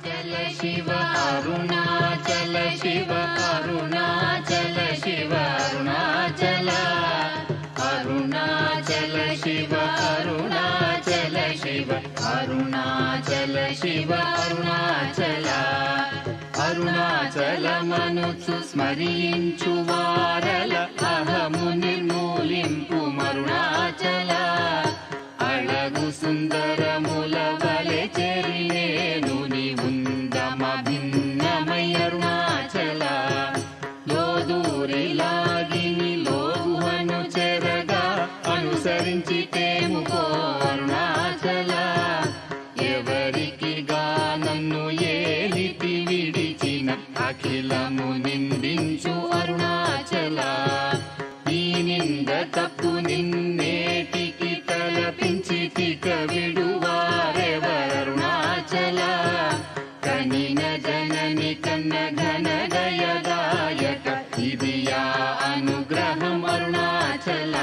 अरुणाचल शिव अरुणाचल शिव अरुणाचल शिव अरुणाचल अरुणाचल शिव अरुणाचल शिव अरुणाचल शिव अरुणाचल అరుణాచలమనుచు స్మరించు వారల అహము నిర్మూలింపు మరుణాచల అళగు సుందరముల వలె చెరినేను నివుందమ భిన్నమై అరుణాచల లోదూరి లాగిని లోగుహను చెరగా అనుసరించి తేముకో అరుణాచల ఎవరికి గానన్ను ఏలితి విడిచిన అఖిలము నిందించు అరుణాచల ఈ నింద తప్పు నిన్నేటికి తలపించి తిక విడువారెవరుణాచల కనిన జనని కన్న ఘన దయదాయక ఇది యా అనుగ్రహం అరుణాచల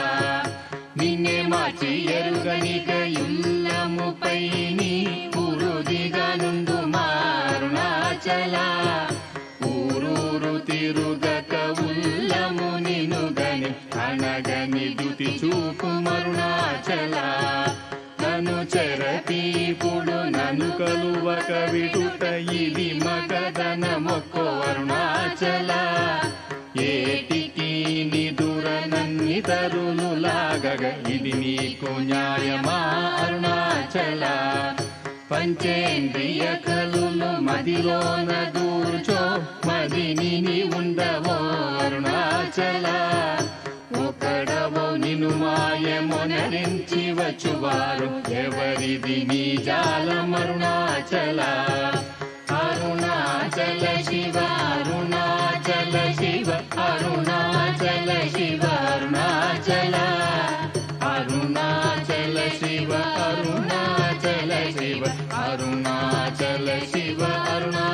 నిన్నే మార్చి ఎరుగనిక యుల్లముపై నీ పురుదిగా నుండు మారుణాచల ఊరూరు తిరుగక ఉల్లము నినుగని అనగని దుతి చూపు మరుణాచల నన్ను చెరపీపుడు నన్ను కలువక విడుట ఇది మగదన మొక్కో అరుణాచల ఏటికి నిదుర నన్ని తరులు లాగగ ఇది నీకు న్యాయమా అరుణాచల పంచేంద్రియ కలులు మదిలోన దూర్చో మదిని నీ ఉండవో అరుణాచల ఒకడవో నిను మాయమొనరించి వచ్చువారు ఎవరిది నీ జాలం అరుణాచల అరుణాచల శివ అరుణాచల శివ అరుణాచల శివ అరుణాచల అరుణాచల శివ అరుణాచల శివ అరుణాచల శివ అరుణాచల